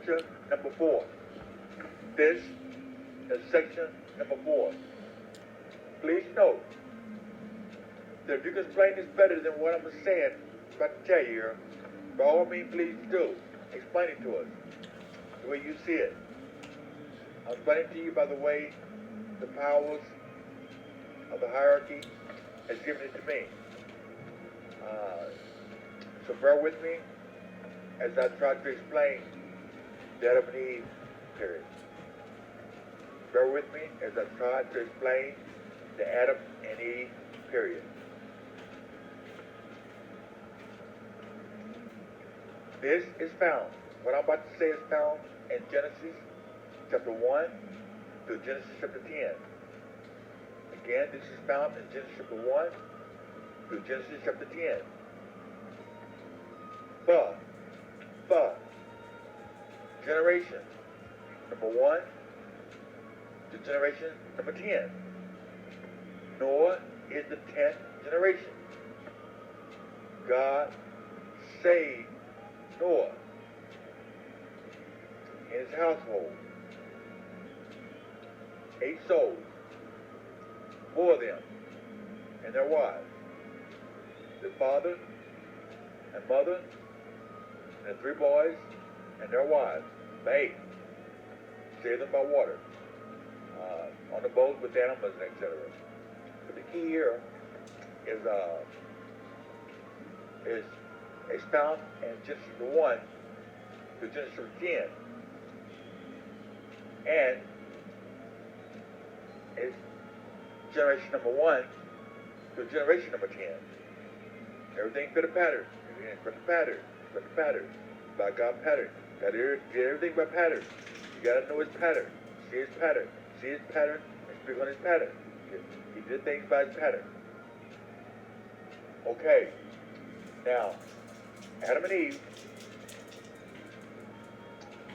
section number 4. This is section number 4. Please note that if you can explain this better than what I'm saying, about to tell you here, by all means, please do. Explain it to us the way you see it. I'm explaining to you by the way the powers of the hierarchy has given it to me. So bear with me as I try to explain the Adam and Eve period. Bear with me as I try to explain the Adam and Eve period. This is found, what I'm about to say is found in Genesis chapter 1 to Genesis chapter 10. Again, this is found in Genesis chapter 1 to Genesis chapter 10. But, generation number 1 to generation number 10. Noah is the 10th generation. God saved Noah and his household. 8 souls, 4 of them and their wives. The father and mother and the 3 boys and their wives. 8. Saved them by water. On the boat with animals and etc. But the key here is found in Genesis 1 to Genesis 10. And it's generation number 1 to generation number 10. Everything fit a pattern. Everything fit a pattern. Fit a pattern. By God's pattern. Got to get everything by pattern. You got to know his pattern. See his pattern. See his pattern and speak on his pattern. He did things by his pattern. Okay. Now, Adam and Eve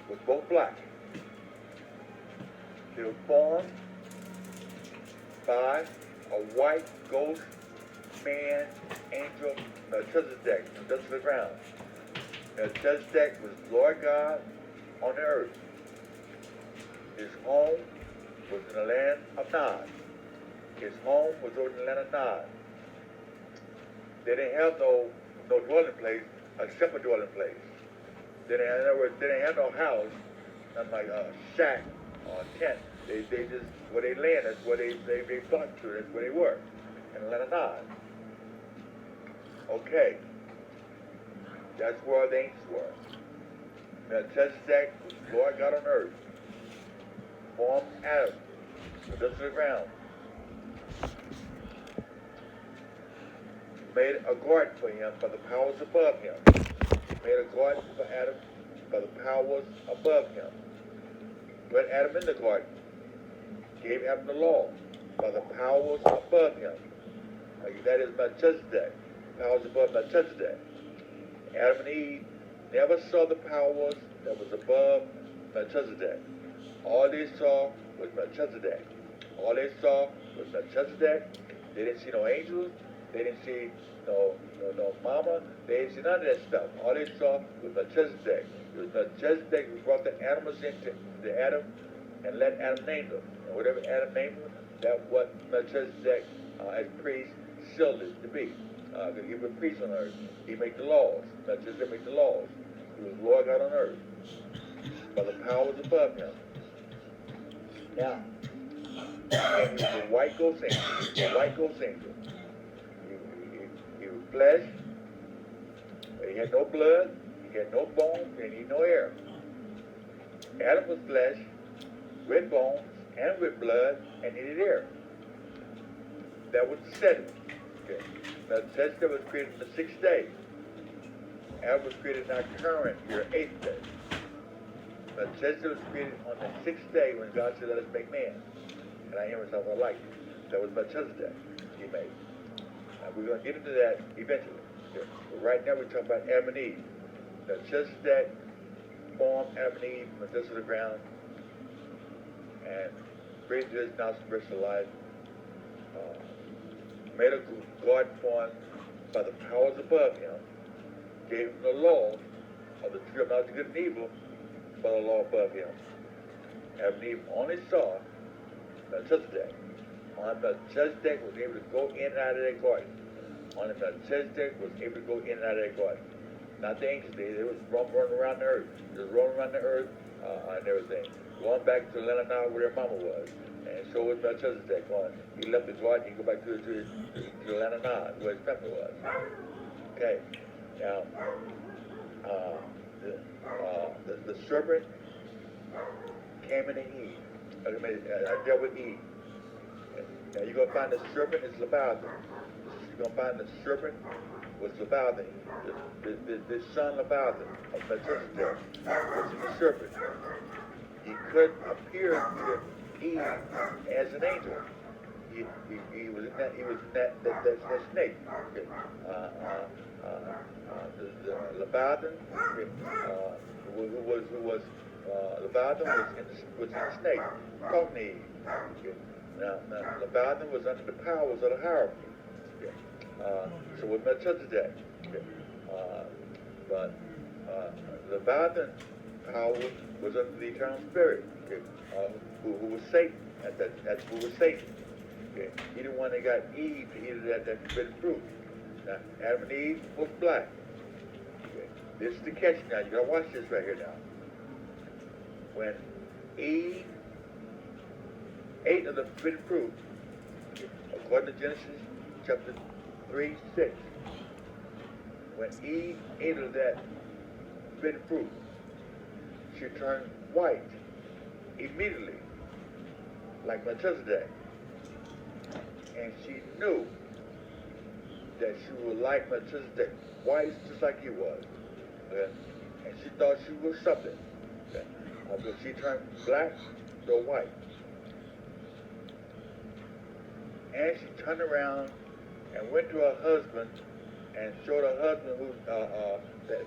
was both black. They were formed by a white ghost man, angel, Melchizedek, from dust of the ground. Melchizedek was Lord God on the earth. His home was in the land of Nod. His home was over in the land of Nod. They didn't have no dwelling place except a dwelling place. In other words, they didn't have no house, nothing like a shack or a tent. They just, where they land, that's where they flocked to, that's where they were, in the land of Nod. Okay. That's where the angels were. Melchizedek was Lord God on earth. Formed Adam, the dust of the ground. Made a garden for him by the powers above him. Made a garden for Adam by the powers above him. Put Adam in the garden. Gave Adam the law by the powers above him. That is Melchizedek. Powers above Melchizedek. Adam and Eve never saw the powers that was above Melchizedek. All they saw was Melchizedek. All they saw was Melchizedek. They didn't see no angels. They didn't see no mama. They didn't see none of that stuff. All they saw was Melchizedek. It was Melchizedek who brought the animals into Adam and let Adam name them. And whatever Adam named them, that's what Melchizedek, as priest, sealed it to be. Because he was a priest on earth. He made the laws. Melchizedek made the laws. He was Lord God on earth. By the powers above him. Now, and he was a white ghost angel. A white ghost angel. He was flesh. But he had no blood. He had no bones. And he had no air. Adam was flesh, with bones, and with blood, and needed air. That was the setting. Okay. Melchizedek was created on the 6th day. Adam was created in our current year, 8th day. Melchizedek was created on the 6th day when God said, let us make man. And I am myself I like it. That was Melchizedek he made. And we're going to get into that eventually. Okay. But right now we're talking about Adam and Eve. Melchizedek formed Adam and Eve from the dust of the ground and created his nostrils breath of life. Made a garden for him by the powers above him, gave him the law of the tree of knowledge of good and evil, by the law above him. Adam and Eve only saw Melchizedek. Only Melchizedek was able to go in and out of that garden. Only Melchizedek was able to go in and out of that garden. Not the ancient days. They was running around the earth. Just rolling around the earth and everything. Going back to the land of Nod where their mama was. And so was Melchizedek. He left the garden, he go back to the land of Nod where his family was. Okay. Now, the serpent came into Eve. I dealt with Eve. Now you're going to find the serpent is Leviathan. You're going to find the serpent was Leviathan. The son Leviathan of Melchizedek was the serpent. He could appear to Eve as an angel. He was in that snake. Okay. The Leviathan, who was Leviathan was in the snake, talking to Eve. Okay. Now, Leviathan was under the powers of the hierarchy. Okay. So was Melchizedek. Okay. But Leviathan power was under the eternal spirit, okay. Who was Satan. That's who was Satan. Okay. He the one that got Eve to eat that forbidden fruit. Now, Adam and Eve was black. Okay. This is the catch now. You gotta watch this right here now. When Eve ate of the forbidden fruit, according to Genesis chapter 3:6, when Eve ate of that forbidden fruit, she turned white immediately, like Melchizedek. And she knew that she was like Melchizedek, white just like he was. Okay? And she thought she was something. Okay? But she turned black to white. And she turned around and went to her husband and showed her husband who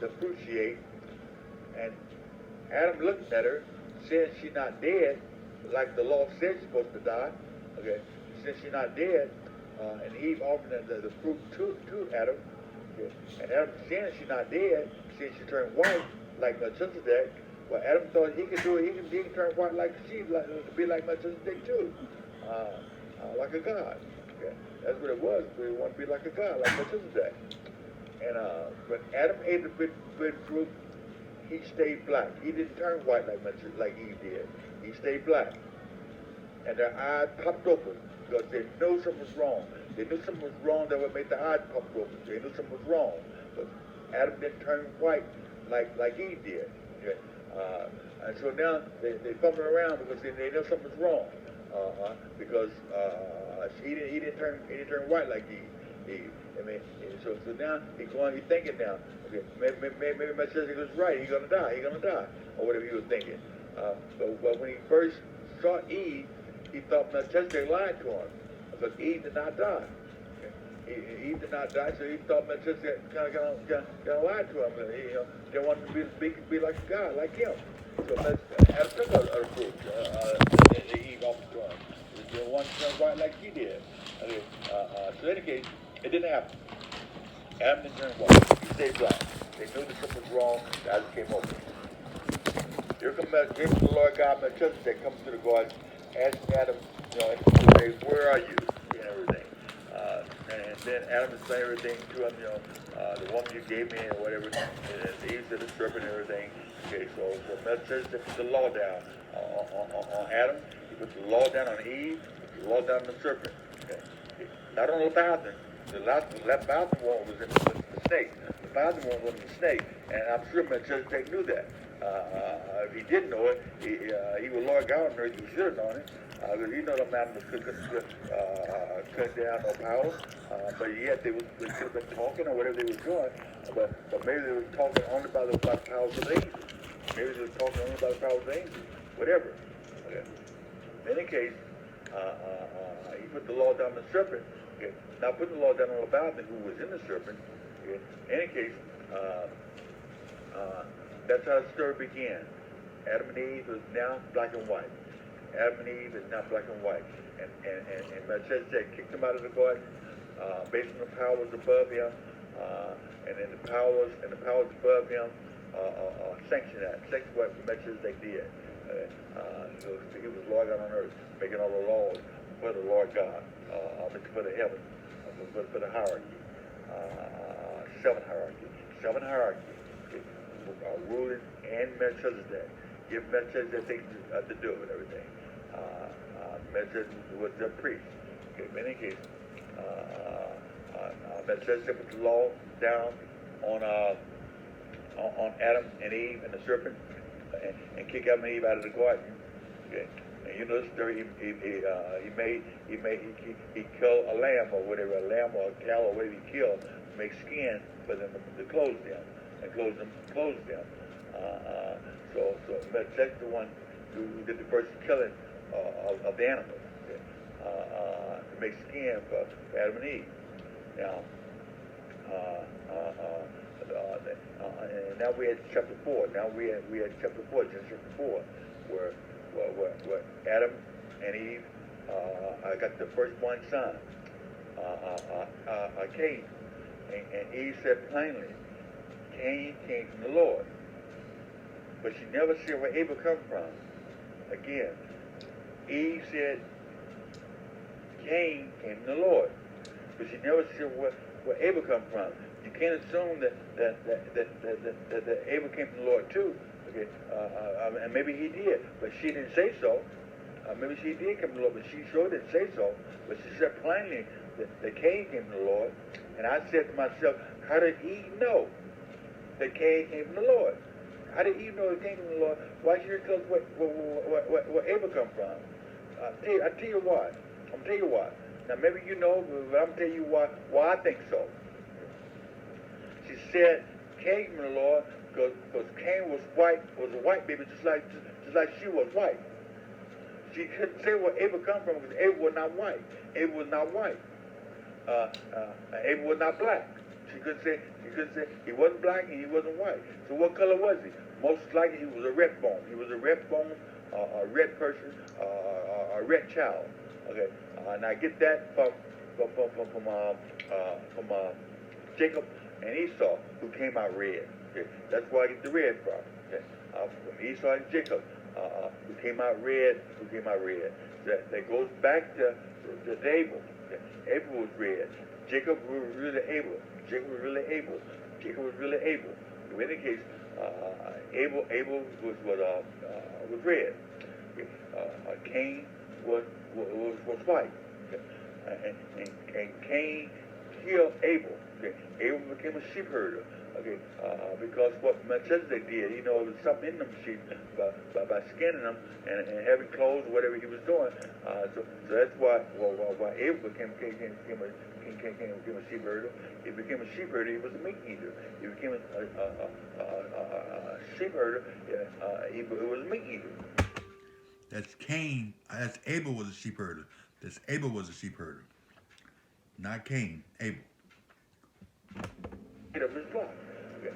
the fruit she ate. And Adam looked at her, said she's not dead, like the law said she's supposed to die. Okay, since she's not dead, and Eve offered the fruit to Adam. Okay. And Adam saying she's not dead, since she turned white, like Melchizedek. Well, Adam thought he could do it. He can turn white like she, to be like Melchizedek too, like a god. Okay, that's what it was. He wanted to be like a god, like Melchizedek. And when Adam ate the forbidden fruit, he stayed black. He didn't turn white like Eve did. He stayed black. And their eyes popped open because they knew something was wrong. They knew something was wrong that would make their eyes pop open. They knew something was wrong. But Adam didn't turn white like Eve did. Okay? And so now they fumbling around because they know something was wrong. Because he didn't turn white like Eve. I mean, so now he's thinking now. Okay, maybe Melchizedek was right. He's gonna die, or whatever he was thinking. But when he first saw Eve, he thought Melchizedek lied to him because Eve did not die. Okay? Eve did not die, so he thought Melchizedek kind of lied to him. They wanted to be like a god, like him. So Adam took a fruit Eve offered to him. They wanted to turn white like he did. Okay, so in any case, it didn't happen. Adam didn't turn white. He stayed black. They knew that something was wrong. The eyes came open. Here comes the Lord God Melchizedek comes to the garden, asking Adam, where are you? And everything. And then Adam explained everything to him, the woman you gave me and whatever, and Eve said the serpent and everything. Okay, so Melchizedek put the law down on Adam. He put the law down on Eve. He put the law down on the serpent. Okay. Not on Leviathan. The Leviathan one was in the snake. The Leviathan one was in the snake. And I'm sure Melchizedek knew that. If he didn't know it, he was Lord God on earth. He should have known it. Because he know the man was cut down no power. But yet they could have been talking or whatever they was doing. But maybe they were talking only by the powers of the angels. Maybe they were talking only by the powers of the angels. Whatever. Okay. In any case, he put the law down on the serpent. Okay. Now putting the law down on Leviathan, who was in the serpent. Okay. In any case, that's how the story began. Adam and Eve is now black and white. Adam and Eve is now black and white. And Melchizedek kicked him out of the garden based on the powers above him. And then the powers above him sanction that, sanction what Melchizedek did. He was Lord God on earth, making all the laws for the Lord God, for the heaven, for the hierarchy, seven hierarchy, ruling and Melchizedek. Give Melchizedek things to do and everything. Melchizedek was the priest. Okay, in any case, Melchizedek put the law down on Adam and Eve and the serpent, and kick Adam and Eve out of the garden. Okay, and you know the story. He killed a lamb or whatever, a lamb or a cow or whatever he killed, to make skin for them to clothe them and clothe them. So Melchizedek the one who did the first killing of the animals, okay, to make skin for Adam and Eve. Now, and now we're at chapter 4. Now we're at chapter 4, Genesis chapter 4, where Adam and Eve got the firstborn son, Cain, and Eve said plainly, Cain came from the Lord, but she never said where Abel come from. Again, Eve said Cain came from the Lord, but she never said where Abel come from. You can't assume that Abel came from the Lord too. Okay, and maybe he did, but she didn't say so. Maybe she did come from the Lord, but she sure didn't say so. But she said plainly that Cain came from the Lord. And I said to myself, how did Eve know that Cain came from the Lord? How did Eve know it came from the Lord? Why should you tell us where Abel come from? I'll tell you why. I'm tell you why. Now maybe you know, but I'm tell you why I think so. She said Cain from the Lord because Cain was a white baby, just like she was white. She couldn't say where Abel come from because Abel was not white. Abel was not white. Abel was not black. She couldn't say he wasn't black and he wasn't white. So what color was he? Most likely he was a red bone. He was a red bone, a red person, a red child. Okay, and I get that from Jacob and Esau, who came out red. Okay, that's where I get the red from. Okay, from Esau and Jacob, who came out red. That goes back to Abel. Okay. Abel was red. Jacob was really able. In any case, Abel was red. Okay. Cain was white. Okay. And Cain killed Abel. Okay. Abel became a sheep herder. Okay, because what Melchizedek did, it was something in them sheep by skinning them and having clothes, whatever he was doing. So that's why Abel became a sheep herder. He became a sheep herder. He was a meat eater. He became a sheep herder. He was a meat eater. That's Cain. That's Abel was a sheep herder. Abel was a sheep herder, not Cain. Abel. Of his flock. Okay.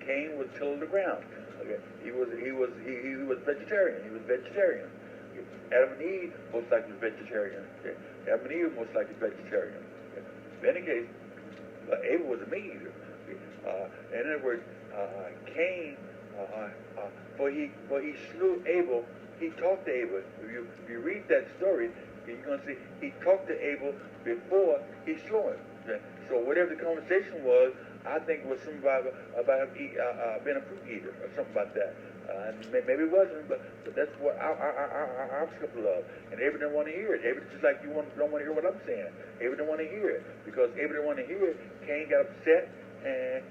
Cain was tilling the ground. Okay. He was vegetarian. Okay. Adam and Eve most likely vegetarian. Okay. Adam and Eve most likely vegetarian. Okay. In any case, Abel was a meat eater. Okay. In other words, Cain, for he slew Abel, he talked to Abel. If you read that story, you're going to see he talked to Abel before he slew him. Okay. So whatever the conversation was, I think it was something about him being a fruit eater or something about that. And maybe it wasn't, but that's what our skeptical of. And Abel didn't want to hear it. Abel, just like you don't want to hear what I'm saying. Abel didn't want to hear it because Abel didn't want to hear it. Cain got upset and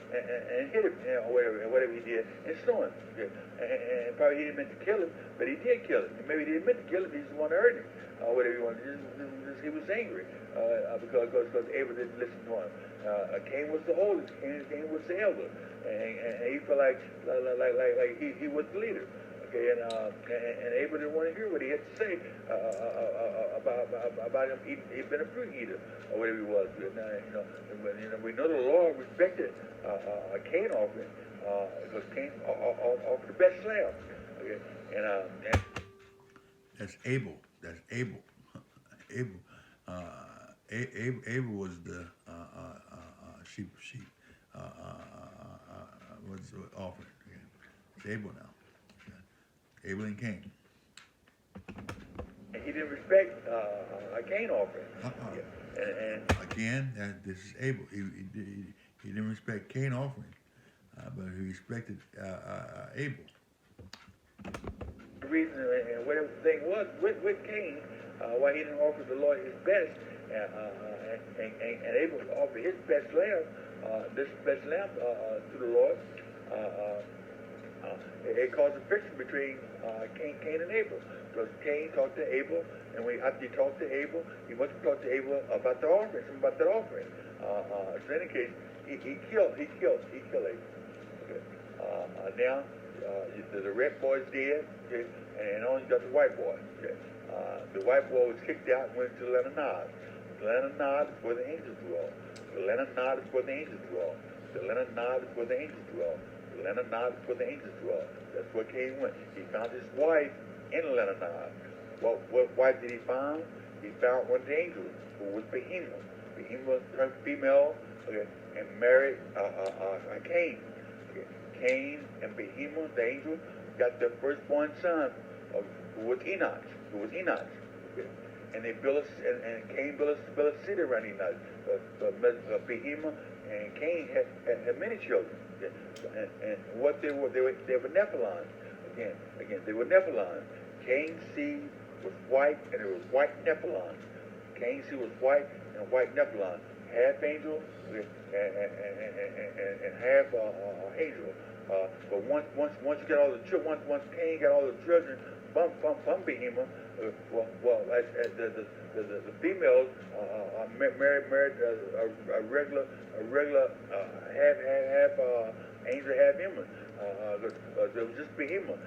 hit him, or whatever he did, and slew him. Okay. And probably he didn't meant to kill him, but he did kill him. Maybe he didn't meant to kill him. He just wanted to hurt him, whatever he wanted. He was angry because Abel didn't listen to him. Cain was the oldest. Cain was the elder, and he felt like he was the leader. Okay, and Abel didn't want to hear what he had to say about him eating. He'd been a fruit eater or whatever he was. We know the Lord respected Cain offering because Cain offered the best lamb. Okay, and that's Abel. Abel was the sheep was offered. Okay. It's Abel now. Okay. Abel and Cain. And he didn't respect Cain offering. Uh-uh. And Again, this is Abel. He didn't respect Cain offering, but he respected Abel. the reason and whatever the thing was with Cain, why he didn't offer the Lord his best, and Abel offered his best lamb, this best lamb to the Lord. It caused a friction between Cain and Abel. Because Cain talked to Abel, and after he talked to Abel, he went to talk to Abel about the offering, something about that offering. So in any case, he killed Abel. Okay. Now the red boy is dead, okay, and only got the white boy. Okay. The white boy was kicked out and went to the land of Nod. The land of Nod is where the angels dwell. The land of Nod is where the angels dwell. The land of Nod is where the angels dwell. The land of Nod is where the angels dwell. That's where Cain went. He found his wife in the land of Nod. What wife did he find? He found one of the angels who was Behemoth. Behemoth turned female, okay, and married Cain. Okay. Cain and Behemoth, the angel, got their firstborn son, who was Enoch. Okay. And they built and Cain built a city around Enoch. Behemoth and Cain had many children. Okay. And what they were Nephilim. Again, they were Nephilim. Cain's seed was white, and it was white Nephilim. Cain's seed was white and white Nephilim. Half angel and half angel. But once you get all the children, once Cain got all the children from Behemoth, the females married a regular half angel, half human. It was just Behemoth.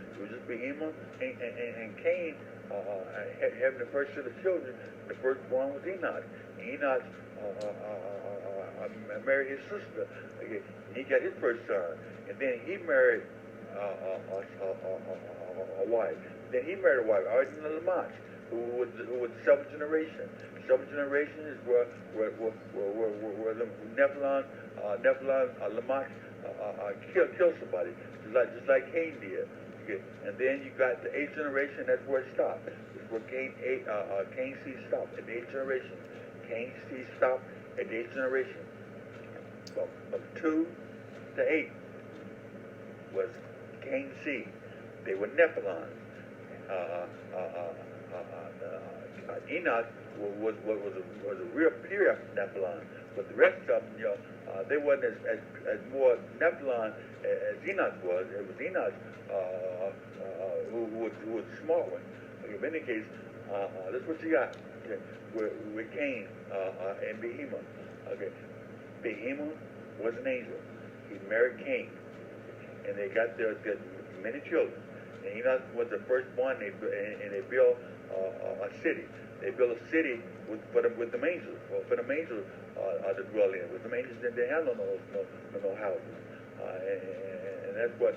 And Cain having the first set of children. The firstborn was Enoch. Enoch married his sister. Okay. He got his first son, and then he married a wife. Then he married a wife, Lamach, who was the seventh generation. Seventh generation is where the Nephilim, Lamach kill somebody, just like Cain did. Okay. And then you got the eighth generation. That's where it stopped. It's where Cain's seed stopped at the eighth generation. Cain's seed stopped at the eighth generation. From 2 to 8 was Cain's seed. They were Nephilim. Enoch was a real pure Nephilim, but the rest of them, they wasn't as more Nephilim as Enoch was. It was Enoch who was the smart one. Okay, in any case, that's what you got. Okay, with Cain and Behemoth. Okay, Behemoth was an angel. He married Cain, and they got their many children. And Enoch was the firstborn, and they built a city. They built a city for them angels, for them angels to dwell in. With them angels, they have no houses. And that's what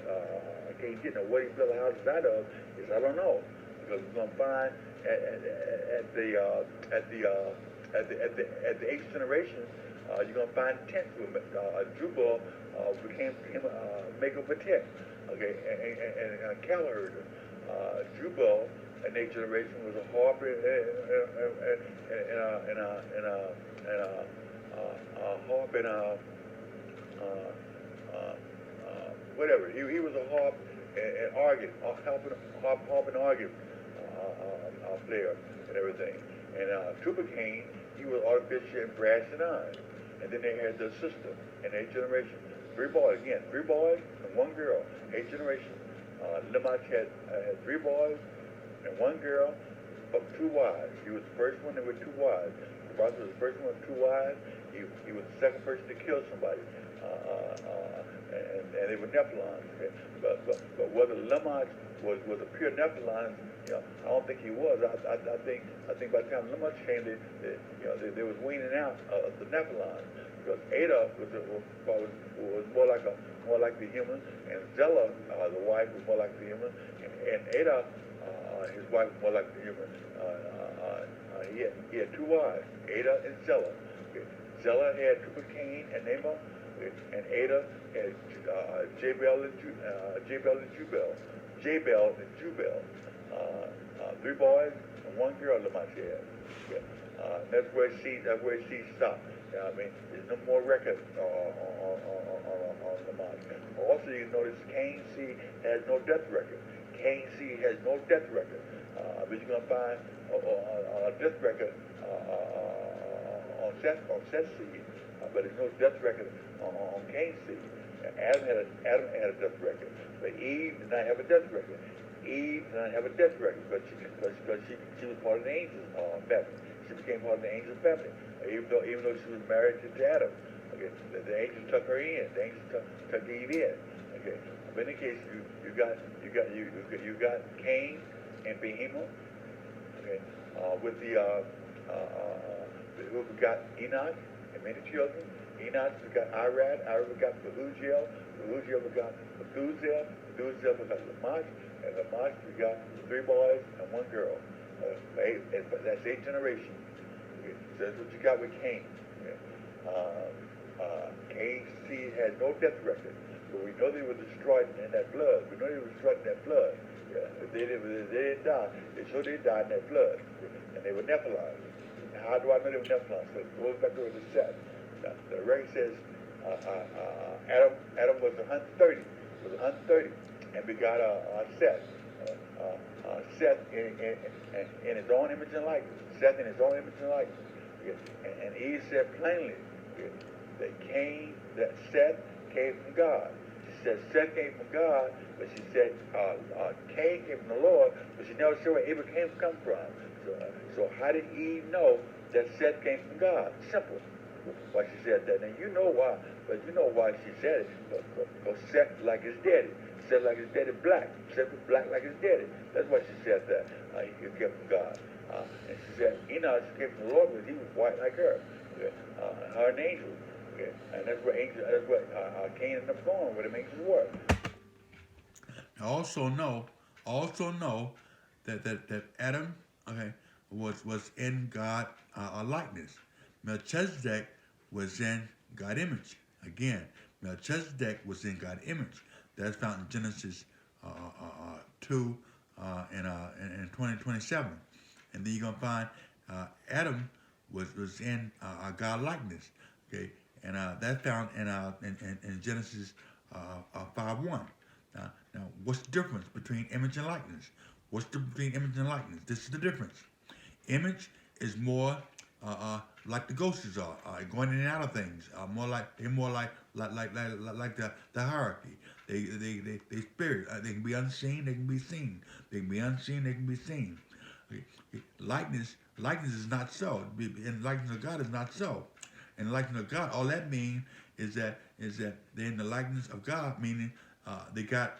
Cain did. Now, what he built houses out of is I don't know, because we're gonna find at the eighth generation, you're gonna find tents with Jubal became a maker of a tent. Okay, and a cattle herder. Jubal, in the eighth generation, was a harper whatever. He was a harp and organ, harp and organ player and everything. And Tubal-Cain, he was artificial in brass and iron. And then they had their sister in the eighth generation. Three boys and one girl. Eighth generation. Lamach had 3 boys and 1 girl, but 2 wives. He was the first one with 2 wives. The prophet was the first one with 2 wives. He was the second person to kill somebody. And they were Nephilim. Okay? But whether Lamach was a pure Nephilim, I don't think he was. I think by the time Lamach came, they was weaning out of the Nephilim. Because Ada was more like the human, and Zella, the wife, was more like the human, and Ada, his wife, was more like the human. He had 2 wives, Ada and Zella. Okay. Zella had Tubal-Cain and Nama, And Ada had Jabal and Jubal. Jabal and Jubal. 3 boys and 1 girl, Lamont said. Okay. That's where she stopped. I mean, there's no more record on Lamont. Also, you notice Cain's seed has no death record. Cain's seed has no death record. But you're going to find a death record on Seth's seed, but there's no death record on Cain's seed. Adam had a death record, but Eve did not have a death record. Eve did not have a death record, but she was part of the angels' family. She became part of the angels' family, even though she was married to Adam. Okay, the angels took her in. The angels took Eve in. Okay, but in any case, you got Cain and Behemoth. Okay, with who got Enoch and many children. Enoch begot Irad. Irad begot Behuziel. Behuziel begot Methuselah. Methuselah begot Lamech. And Lamech begot 3 boys and 1 girl. That's 8 generations. Okay. So that's what you got with Cain. Okay. Cain's seed had no death record. But we know they were destroyed in that flood. We know they were destroyed in that flood. Yeah. If they didn't die, they sure they died in that flood. And they were Nephilim. How do I know they were Nephilim? So it goes back over to Seth. Now, the record says Adam was 130. And begot Seth. Seth in his own image and likeness. Seth in his own image and likeness. Okay. And Eve said plainly that Seth came from God. She said Seth came from God, but she said Cain came from the Lord, but she never showed where Abraham come from. So how did Eve know that Seth came from God? Simple. Why she said that. Now you know why, but you know why she said it. Because Seth like his daddy. Seth like his daddy black. Seth was black like his daddy. That's why she said that. He came from God. And she said Enoch came from the Lord because he was white like her. Okay. Her an angel. Okay. And that's where Cain ended up going, where the angels were. Also know that Adam, okay, was in God likeness. Melchizedek was in God image. Again, Melchizedek was in God image. That's found in Genesis 2 and 20:27. And then you're gonna find Adam was in God likeness. Okay, and that's found in Genesis 5:1. Now, what's the difference between image and likeness? What's the difference between image and likeness? This is the difference. Image is more like the ghosts are, going in and out of things. They're more like the hierarchy. They spirit. They can be unseen. They can be seen. They can be unseen. They can be seen. Okay. Likeness is not so. And likeness of God is not so. And likeness of God, all that means is that they're in the likeness of God, meaning they got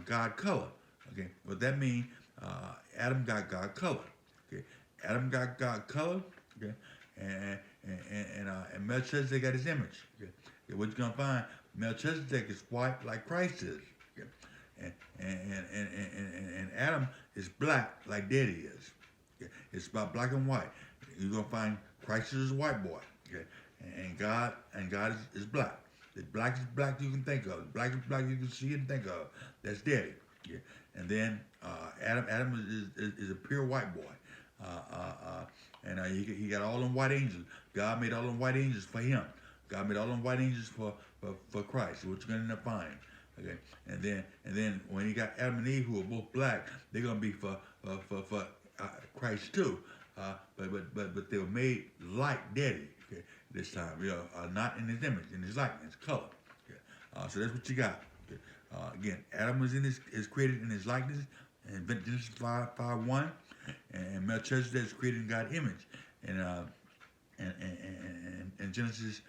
God color. Okay, what that means, Adam got God color. Okay, Adam got God color. Okay, and Melchizedek got his image. Okay, what you're gonna find, Melchizedek is white like Christ is. Okay, and Adam is black like Daddy is. Okay, it's about black and white. You're gonna find Christ is a white boy. Okay, and God is black. The black is black you can think of. The black is black you can see and think of. That's Daddy. Yeah. And then Adam is a pure white boy. And he got all them white angels. God made all them white angels for him. God made all them white angels for Christ. What you're gonna end up finding. Okay. And then when he got Adam and Eve, who are both black, they're gonna be for Christ too. But they were made like Daddy. Okay. This time, not in his image, in his likeness, color. Okay. So that's what you got. Okay. Again, Adam was is created in his likeness, in Genesis 5:1, and Melchizedek is created in God's image, and Genesis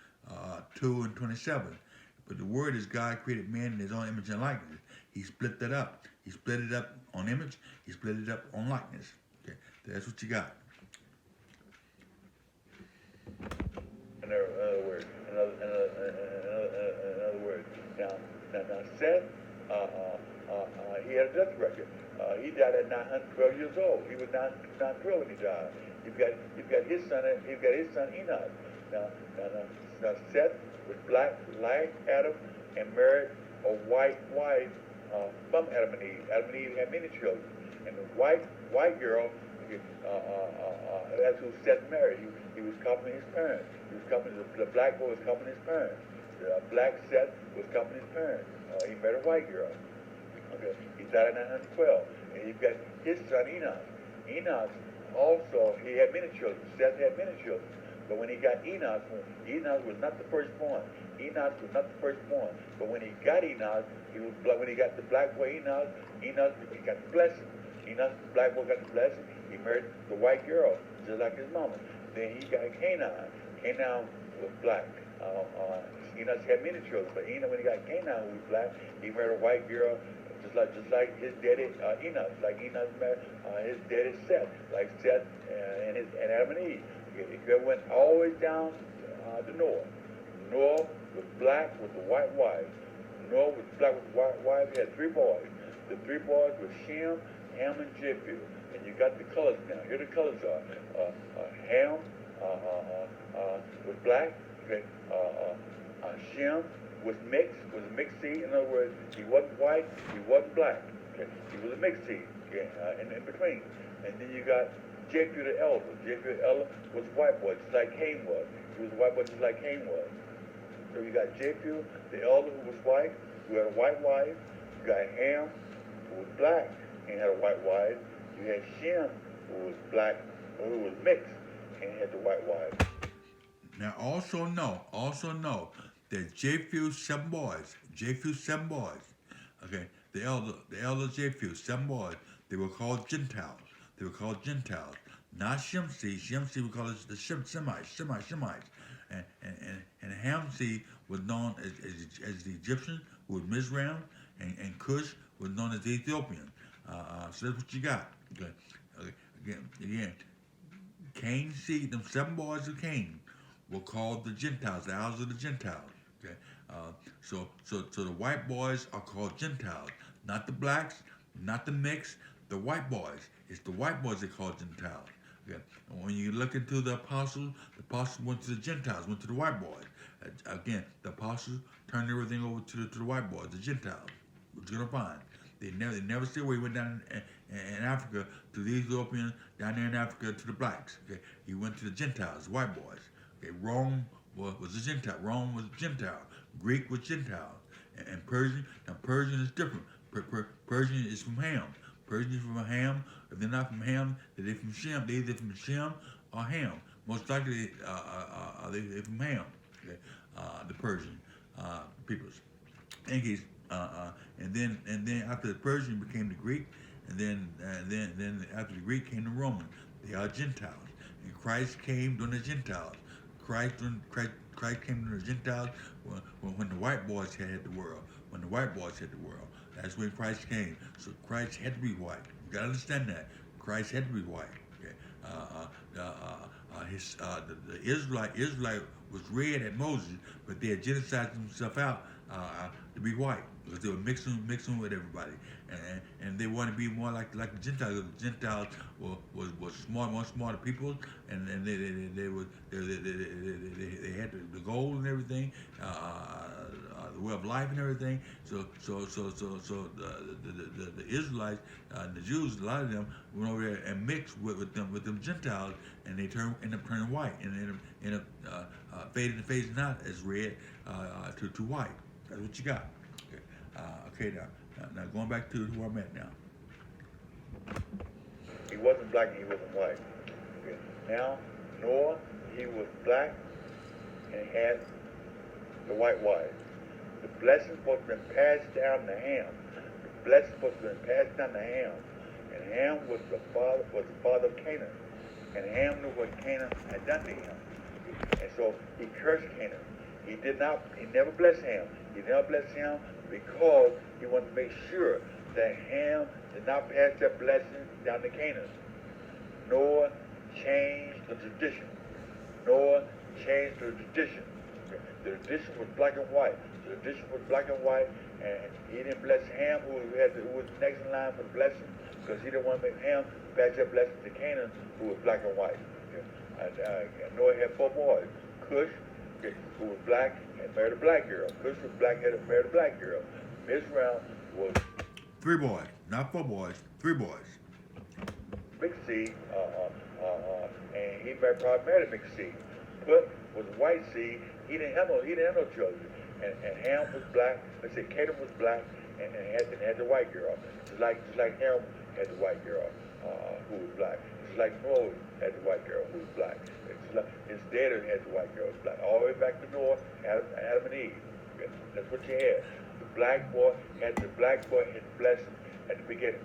2 and 27. But the word is God created man in his own image and likeness. He split that up. He split it up on image. He split it up on likeness. Okay, that's what you got. In other words, now Seth, he had a death record. He died at 912 years old. He was 912 when he died. You've got his son Enoch. Now Seth was black like Adam and married a white wife from Adam and Eve. Adam and Eve had many children, and the white girl, that's who Seth married. He was copying his parents. He was copying the black boy was copying his parents. The black Seth was copying his parents. He married a white girl. Okay, he died in 912, and you've got his son Enoch. Enoch also, he had many children. Seth had many children. But when he got Enoch was not the firstborn. Enoch was not the firstborn. But when he got Enoch, when he got the black boy Enoch, he got the blessing. Enoch, the black boy got the blessing. He married the white girl, just like his mama. Then he got Canaan. Canaan was black. Enoch had many children, but Enoch, when he got Canaan, who was black, he married a white girl, just like his daddy Enoch, like Enoch married his daddy Seth, like Seth and Adam and Eve. It went all the way down to Noah. Noah was black with the white wife. Noah was black with the white wife. He had 3 boys. The 3 boys were Shem, Ham, and Japheth. And you got the colors now. Here the colors are. Ham was black. Okay. Shem was a mixed seed. In other words, he wasn't white, he wasn't black. Okay. He was a mixed seed, okay, in between. And then you got Japheth the elder. Japheth the elder was a white boy, just like Cain was. He was a white boy, just like Cain was. So you got Japheth the elder, who was white, who had a white wife. You got Ham, who was black and had a white wife. You had Shem, who was black, who was mixed and had the white wife. Now also know that Japheth's 7 boys, okay, the elder Japheth, 7 boys, they were called Gentiles. Not Shem's seed. Shem's seed we call it the Shemites. And Ham's seed was known as the Egyptian, who was Mizraim, and Cush was known as the Ethiopian. So that's what you got. Okay. Again, Cain's seed, them 7 boys of Cain, were called the Gentiles, the house of the Gentiles. Okay, so the white boys are called Gentiles, not the blacks, not the mixed, the white boys. It's the white boys they call Gentiles. Okay, and when you look into the apostles went to the Gentiles, went to the white boys. Again, the apostles turned everything over to the white boys, the Gentiles. What you're gonna find. They never said where he went down in Africa to the Ethiopians, down there in Africa to the blacks. Okay, he went to the Gentiles, the white boys. Okay, Rome was a Gentile. Rome was a Gentile. Greek was Gentile. And Persian. Now Persian is different. Persian is from Ham. Persian is from Ham. If they're not from Ham, they're from Shem. They're either from Shem or Ham. Most likely, they're from Ham. Okay, the Persian peoples. In case, and then after the Persian became the Greek, and then after the Greek came the Roman. They are Gentiles. And Christ came during the Gentiles. Christ came to the Gentiles when the white boys had the world. When the white boys had the world, that's when Christ came. So Christ had to be white. You gotta understand that. Christ had to be white. Okay. The Israelite was red at Moses, but they had genocided themselves out to be white because they were mixing with everybody, and they wanted to be more like the Gentiles. The Gentiles were more smarter people, and they had the gold and everything, the way of life and everything. So the Israelites, the Jews, a lot of them went over there and mixed with them Gentiles, and they ended up turning white, and ended up fading out as red to white. That's what you got. Okay, now going back to who I'm at now. He wasn't black and he wasn't white. Okay. Now, Noah, he was black and had the white wife. The blessing supposed to have been passed down to Ham. The blessing supposed to have been passed down to Ham. And Ham was the father of Canaan. And Ham knew what Canaan had done to him. And so he cursed Canaan. He never blessed Ham. He never blessed him because he wanted to make sure that Ham did not pass that blessing down to Canaan. Noah changed the tradition. The tradition was black and white. And he didn't bless Ham, who was next in line for the blessing, because he didn't want to make Ham pass that blessing to Canaan, who was black and white. Okay. And Noah had 4 boys: Cush, okay, who was black and married a black girl. Cush was black-headed and married a black girl. Mizraim was 3 boys, not 4 boys, 3 boys. mixed seed, and he probably married a mixed seed. Put was white seed. He didn't have no children. And Ham was black. Let's say Canaan was black and had the white girl. Just like Ham had the white girl who was black. Just like Noah had the white girl who was black. It's like his daddy had the white girl who was black. All the way back to Noah, Adam and Eve. Okay? That's what you had. The black boy had the blessing at the beginning.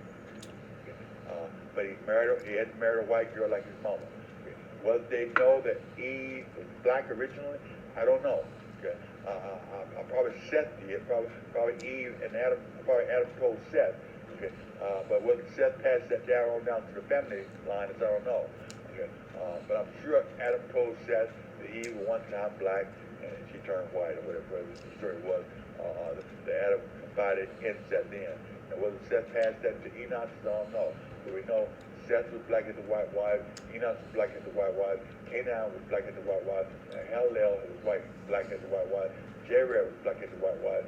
But he had to marry a white girl like his mama. Okay. Whether they know that Eve was black originally, I don't know. Okay. Probably Seth did. Probably Eve and Adam. Probably Adam told Seth. Okay. But whether Seth passed that down to the family line, I don't know. Okay. But I'm sure Adam told Seth that Eve was one time black and she turned white or whatever the story was. The Adam confided in Seth then. And whether Seth passed that to Enoch, I don't know. But we know Seth was black as the white wife, Enoch was black as the white wife, Canaan was black as the white wife, Hallel was black as the white wife, Jared was black as the white wife,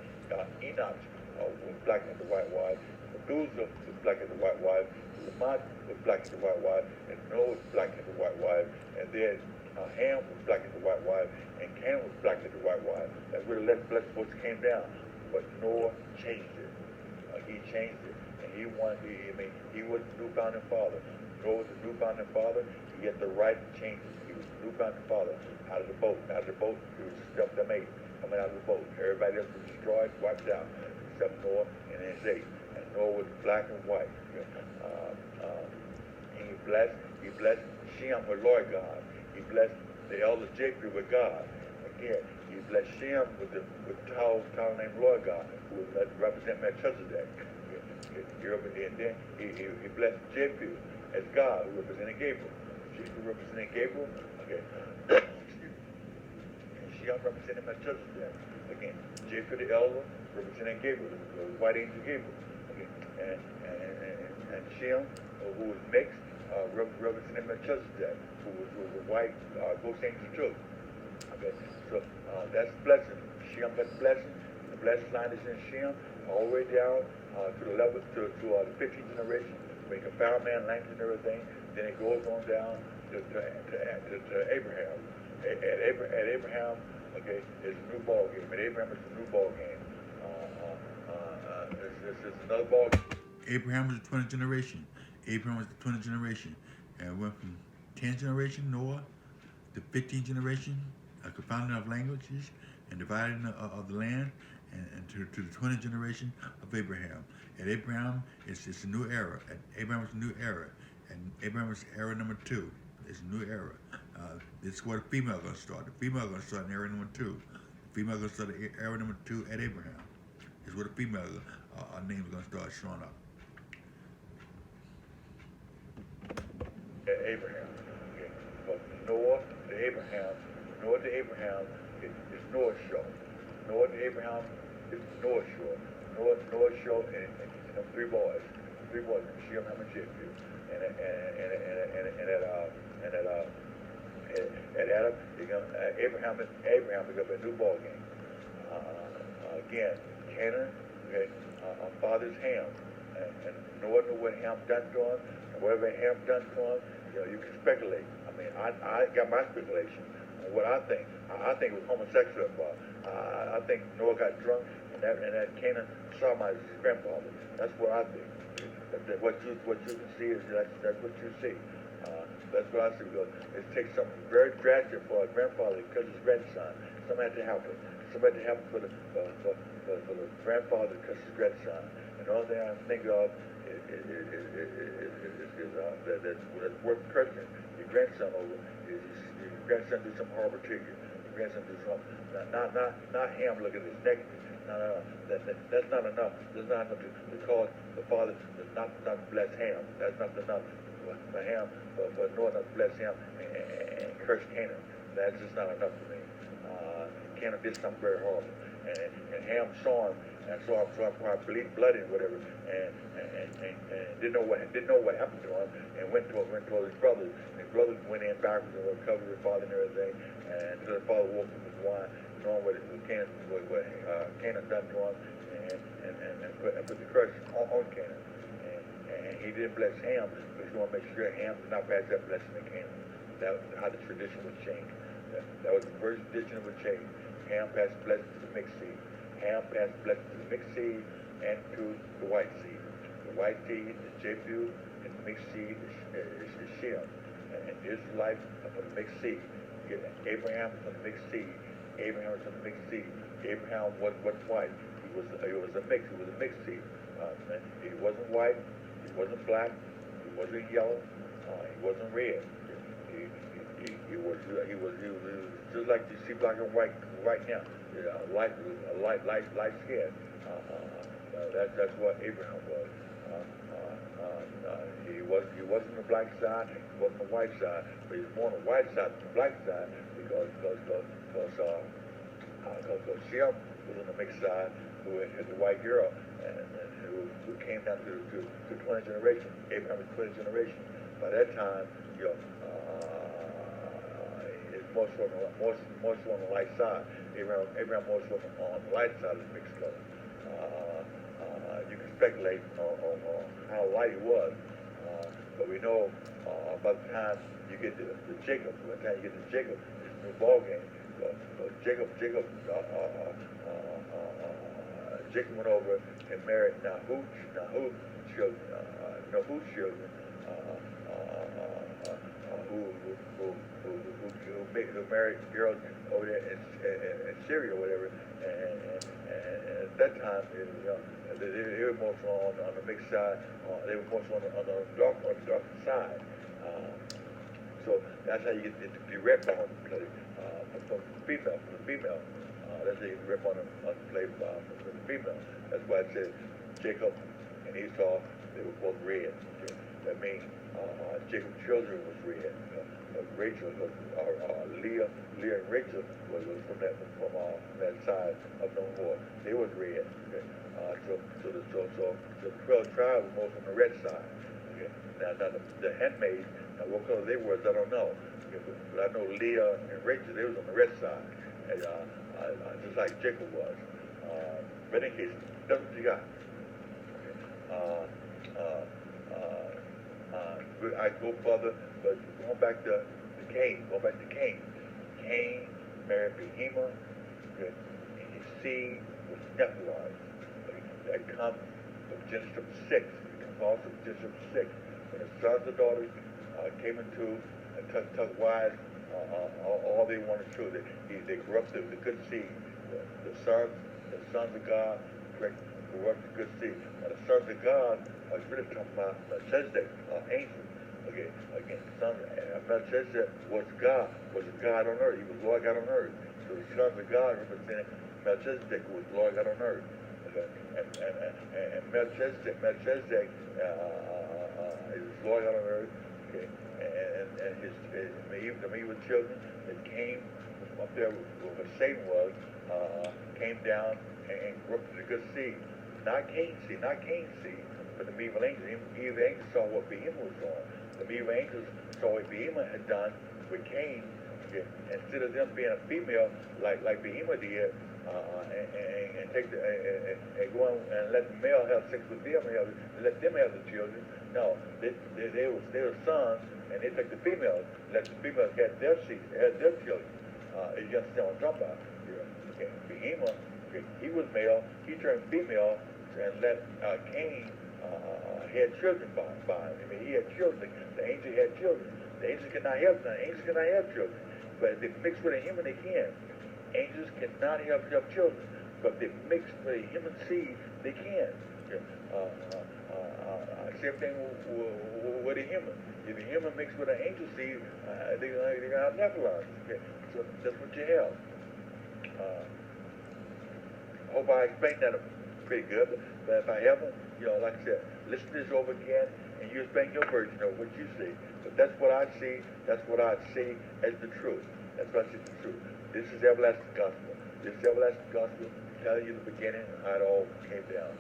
Enoch was black as the white wife, Methuselah was black as the white wife, Lamont was black as the white wife, and Noah was black as the white wife, and then Ham was black as the white wife, and Canaan was black as the white wife. That's where the blessed supposed to came down. But Noah changed it. He changed it. He was the new founding father. Noah was the new founding father. He had the right to change it. He was the new founding father. Out of the boat, it was stuff they made coming out of the boat. Everybody else was destroyed, wiped out, except Noah and his 8. And Noah was black and white. And he blessed Shem with Lord God. He blessed the elder Jacob with God. Again, he blessed Shem with the towel named Lord God, who would represent Melchizedek. And then he blessed Japheth as God, who represented Gabriel. Japheth represented Gabriel. Okay. And Shem represented Melchizedek. Again, Japheth the elder represented Gabriel, the white angel Gabriel. Okay. And Shem, who was mixed, represented Melchizedek, who was a white ghost angel too. Okay. So that's blessing. Shem got the blessing. The blessed line is in Shem, all the way down to the level to the 15th generation, when he can found man, language, and everything. Then it goes on down to Abraham. At Abraham, okay, it's a new ball game. At Abraham, it's a new ball game. It's another ball game. Abraham was the 20th generation. Abraham was the 20th generation. And went from 10th generation, Noah, the 15th generation, a confounding of languages and dividing of the land, and to the 20th generation of Abraham. At Abraham, it's a new era. At Abraham, it's a new era. And Abraham is era number 2. It's a new era. This is where the female is going to start. The female is going to start in era number 2. The female is going to start in era number 2 at Abraham. It's where the female name is going to start showing up. At Abraham. Okay. But Noah to Abraham is Noah's show. Noah to Abraham is Noah's show. Noah's show and them 3 boys. 3 boys, Shem, Ham, and Japheth. At Adam, Abraham is a new ball game. Again, Canaan, okay, father's Ham. And Noah knew what Ham done to him, and whatever Ham done to him, you can speculate. I mean, I got my speculation on what I think. I think it was homosexual. I think Noah got drunk, and that Canaan saw his grandfather. That's what I think. What you can see is that's what you see. That's what I see. It takes something very drastic for a grandfather because his grandson. Something had to happen. Something had to happen for the grandfather because his grandson. And the only thing I think of is that's worth cursing your grandson over. Is your grandson do something horrible to you. Your grandson do something. Not him looking at his neck. No. That's not enough. That's not enough to call the father not bless Ham. That's not enough for Ham, for Noah not to bless him and curse Canaan. That's just not enough for me. Canaan did something very horrible. And Ham saw him and so I'm probably bleeding, whatever, and didn't know what happened to him, and went to his brothers. His brothers went in backwards and recovered his father and everything, and so his father woke up with wine, knowing what Canaan done to him, and put the curse on Canaan. And he didn't bless Ham because he wanted to make sure Ham did not pass that blessing to Canaan. That was how the tradition was changed. That was the first tradition that was changed. Ham passed the blessing to the mixed seed. Ham passed the blessing to the mixed seed and to the white seed. The white seed is Japheth, and the mixed seed is Shem. And this is life of the mixed seed. Abraham was the mixed seed. Abraham was the mixed seed. Abraham wasn't white. He was a mixed seed. He wasn't white. He wasn't black. He wasn't yellow. He wasn't red. He was just like you see black and white right now. Light skin. That's what Abraham was. He wasn't the black side. He wasn't the white side. But he was more on the white side than the black side because Shem was on the mixed side, who had the white girl, and who came down to 20th generation. Abraham was 20th generation. By that time, it's more so on the light side. Abraham more so on the light side of the mixed color. You can speculate on how light he was, but we know by the time you get to Jacob, it's a new ball game. Jacob went over and married Nahum's children, who married girls over there in Syria or whatever, and at that time, they were more so on the mixed side. They were more so on the darker side. So that's how you get the red bone play from the female. That's how you get the red bone play from the female. That's why it says Jacob and Esau, they were both red. Okay? That means Jacob's children was red. Rachel, Leah and Rachel was from that side of Noah. They was red. Okay? So the 12 tribes were most on the red side. Okay? Now the handmaids, what color they were, I don't know. Okay? But I know Leah and Rachel, they was on the red side, and, just like Jacob was. But in any case, that's what you got. Okay? I go further, but going back to Cain. Cain married Behemoth, okay, and his seed was Nephilim. Okay? That comes from Genesis 6. It comes also from Genesis 6. When the sons and daughters came into and took wives, all they wanted to do, they corrupted the good seed. The sons of God corrupted the good seed. Now the sons of God are really talking about Melchizedek, angels. Okay, again, Melchizedek was God on earth. He was Lord God on earth. So the sons of God represented Melchizedek, who was Lord God on earth. Okay? And Melchizedek is Lord God on earth. Okay, and the evil children that came up there where Satan was, came down and corrupted the good seed. Not Cain's seed, but the evil angels. The evil angels saw what Behemoth was doing. The evil angels saw what Behemoth had done with Cain. Okay? Instead of them being a female like Behemoth did, and go on and let the male have sex with them, let them have the children. No, they were sons, and they took the females, let the females have their seed, had their children. You understand what I'm talking about? Yeah. Okay. Behemoth, okay, he was male, he turned female, and let Cain had children by him. I mean, he had children. The angel had children. The angels cannot have none. Angels cannot have children. But if they mix with a human, they can. Angels cannot have children. But if they mix with a human seed, they can. Okay. Same thing with a human. If a human mixed with an angel seed, they're going to have Nephilim. Okay. So that's what you have. I hope I explained that pretty good. But if I haven't, like I said, listen to this over again, and you explain your version of what you see. But that's what I see. That's what I see as the truth. That's what I see as the truth. This is everlasting gospel. This is everlasting gospel. telling you the beginning and how it all came down.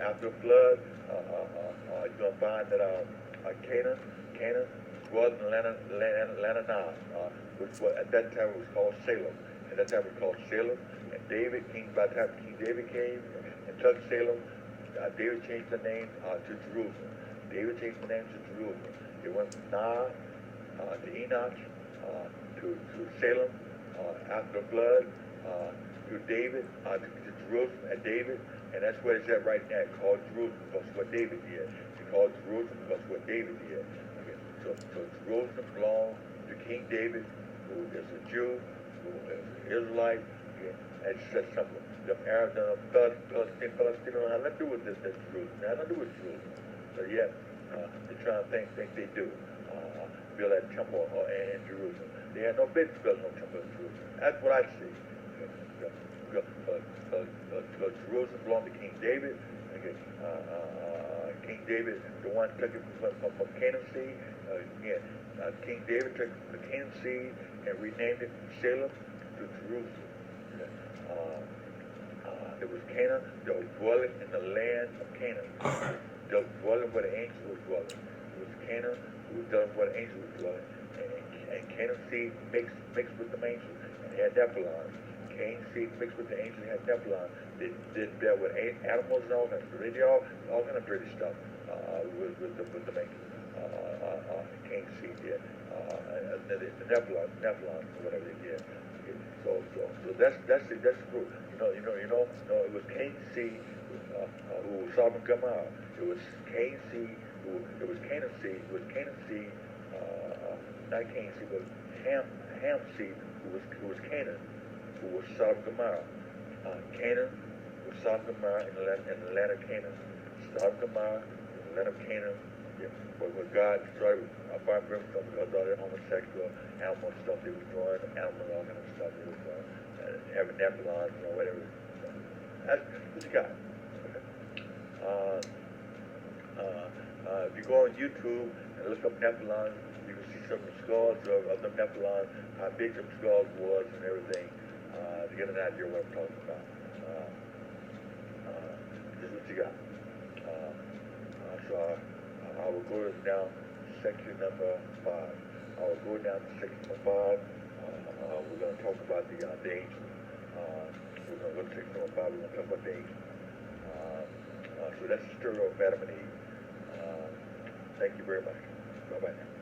After the flood, you're going to find that Canaan was in Lebanon, which was, at that time it was called Salem. At that time it was called Salem. And by the time King David came and took Salem, David changed the name to Jerusalem. David changed the name to Jerusalem. It went from Nah to Enoch to Salem after the flood, to David, to Jerusalem and David, and that's where it's at right now. It's called Jerusalem because of what David did. It's called Jerusalem because of what David did. Okay. So Jerusalem belonged to King David, who is a Jew, who is an Israelite. Okay. That's just simple. The Arabs and Palestine don't have nothing to do with this Jerusalem. They have nothing to do with Jerusalem. But yet, they're trying to think they do. Build that temple in Jerusalem. They had no business building no temple in Jerusalem. That's what I see. Because Jerusalem belonged to King David. Okay. King David, the one took it from Canaan seed. King David took it from the Canaan seed and renamed it from Salem to Jerusalem. Okay. It was Canaan that was dwelling in the land of Canaan. That was dwelling where the angel was dwelling. It was Canaan who was dwelling where the angel was dwelling. And Canaan seed mixed with the angel and had Nephilim. Cain seed mixed with the angel and had Nephilim. They dealt with animals and all kinds of, they did all kind of dirty stuff with the angel. Cain seed did. The Nephilim, or whatever they did. So that's the group. It was Cain's seed who was Sodom and Gomorrah. It was Cain's seed it was Canaan's seed. It was Canaan's seed, not Cain's seed, but Ham's seed who was Canaan, who was Sodom and Gomorrah. Canaan was Sodom and Gomorrah in the land of Canaan. Sodom and Gomorrah in the land of Canaan. Yeah, but when God started fire and brimstone because all that homosexual animal stuff they were doing, animal all kind of stuff they were doing, having Nephilim, whatever. That's what you got. If you go on YouTube and look up Nephilim, you can see some of the skulls of the Nephilim, how big them skulls was and everything, to get an idea of what I'm talking about. This is what you got. So I will go down section number 5. I will go down to section number 5. We're going to talk about the angel. We're going to go to section number 5. We're going to talk about the angel. So that's the story of Adam and Eve. Thank you very much. Bye-bye now.